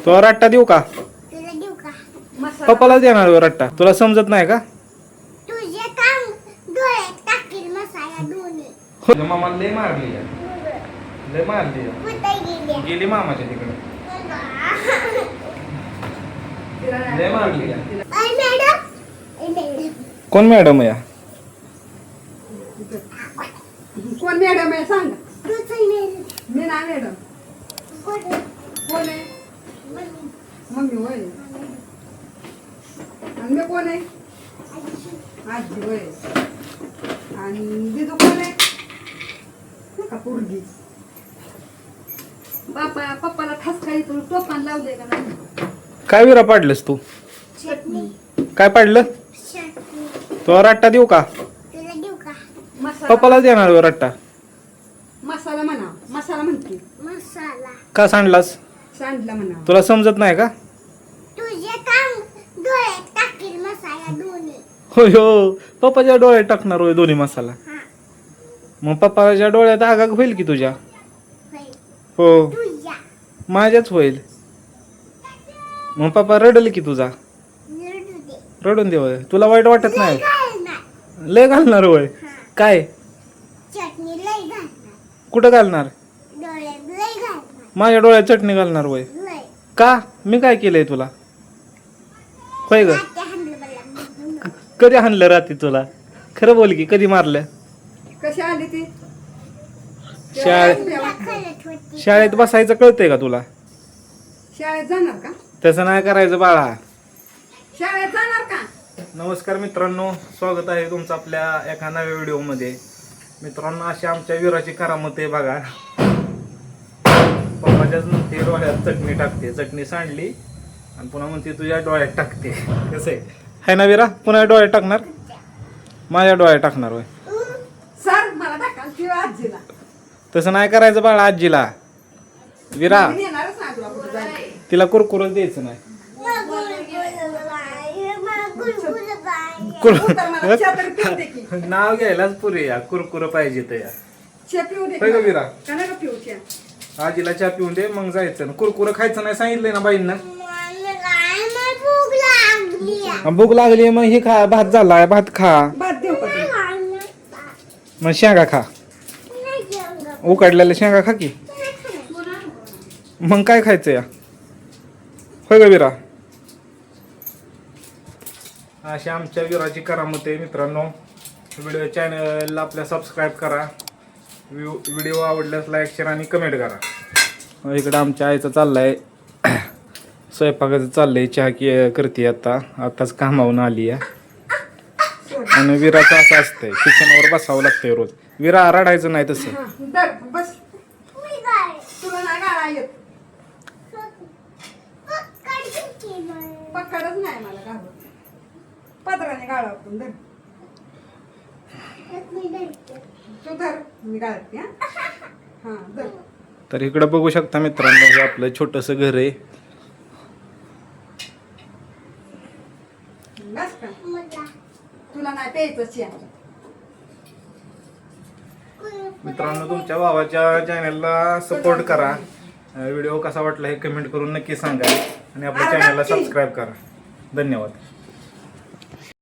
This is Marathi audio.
तो रट्टा देऊ का? तुला देऊ का? पप्पाला देणार हो रट्टा. तुला समजत नाही का? तुझे काम डोळ्यात टाकील मसाला दोन्ही. हो मामा लय मारली लय मारली कुठे गेली? गेली मामाच्या तिकडे लय मारली. आई मॅडम. आई मॅडम. कोण मॅडम या? कोण मॅडम आहे सांग. तूच आई मॅडम. मी ना मॅडम. कोण? कोण आहे? मम्मी. मम्मी होय. आणि मी कोण आहे? आजी होय. आणि दिदू कोण आहे? का पोरगी. पप्पाला ठसका येतो. टोपान लावले का नाही? काय विरा पाडलंस तू? चटणी. काय पाडलं? चटणी. तो रट्टा देऊ का? तुला देऊ का? मसाला पप्पाला देणार हो रट्टा. मसाला म्हणा. मसाला म्हणते. मसाला. का सांडलास? सांडला म्हणा. तुला समजत नाही का? तुझे काम डोळ्यात टाकील मसाला दोन्ही. होय हो पप्पाच्या डोळ्यात टाकणार होय दोन्ही मसाला. हा. मग पप्पाच्या डोळ्यात आगाग होईल की तुझ्या? होय. हो तुझ्या. माझ्याच होईल. मग पप्पा रडल की तुझा. रडू दे. रडून दे होय. तुला वाईट वाटत लय नाही? घालणार. लय घालणार होय. हा. काय चटणी लय घालणार. कुठं घालणार? डोळ्यात लय घालणार. माझ्या डोळ्यात चटणी घालणार होय. लय. का मी काय केलंय तुला? होय ग आत्या हाणलं मला. कधी हाणलं रात्री तुला? खरं बोल की कधी मारलं? कशी आली ती? शाळेत खरंच होती. शाळेत बसायचं कळतंय का तुला? शाळेत जाणार का? तसं नाही करायचं बाळा. शाळेत जाणार का? नमस्कार मित्रांनो, स्वागत आहे तुमचं आपल्या एका नव्या व्हिडिओमध्ये. मित्रांनो अशी आमच्या वीराची करामत आहे बघा. पप्पाच्याच म्हणते डोळ्यात चटणी टाकते. चटणी सांडली आणि पुन्हा म्हणते तुझ्या डोळ्यात टाकते. कसं आहे ना वीरा? पुन्हा डोळ्यात टाकणार? माझ्या डोळ्यात टाकणार होय. सर मला टाकाल किंवा आजीला. तसं नाही करायचं बाळा आजीला. वीरा मी येणारच नाही तुला कुठं जायचं. तिला कुरकुरच द्यायचं नाही. उतर मला चहा तरी पिऊ दे की. नाव घ्यायलाच पुरे या कुरकुर पाहिजे तर या. चहा पिऊ दे होय का वीरा? का नाही का पिऊ चहा? आजीला चहा पिऊन दे मग जायचं. कुरकुर खायचं नाही सांगितलंय ना बाईंना. भूक लागली मग हे खा. भात झालाय भात खा. भात देऊ का तुला? मग शेंगा खा. उकडलेल्या शेंगा खा की. मग काय खायचं या? होय का वीरा? अशी आमच्या वीराची करामत आहे मित्रांनो. व्हिडिओ चॅनलला आपल्या सबस्क्राईब करा. व्हिडिओ आवडल्यास लाईक शेअर आणि कमेंट करा. इकडं आमच्या आईचं चाललंय स्वयंपाकाचं चाललंय. चहा की करते आताच कामावून आली आहे. आणि विराचं असं असतंय किचनवर बसावं लागतंय रोज. विरा रडायचं नाही तसं. हा, धर, बस. तुला नाही गाळा येत. पकडच नाही मला गाळा. पदराने गाळा आपण धर. तू धर मी गाळते. हा धर. तर इकडं बघू शकता मित्रांनो, हे आपलं छोटंसं घर आहे. बस का? तुला नाही प्यायचं चहा. मित्रांनो तुमच्या भावाच्या चॅनलला सपोर्ट करा. व्हिडिओ कसा वाटला हे कमेंट करून नक्की सांगा आणि आपल्या चॅनलला सबस्क्राईब करा. धन्यवाद.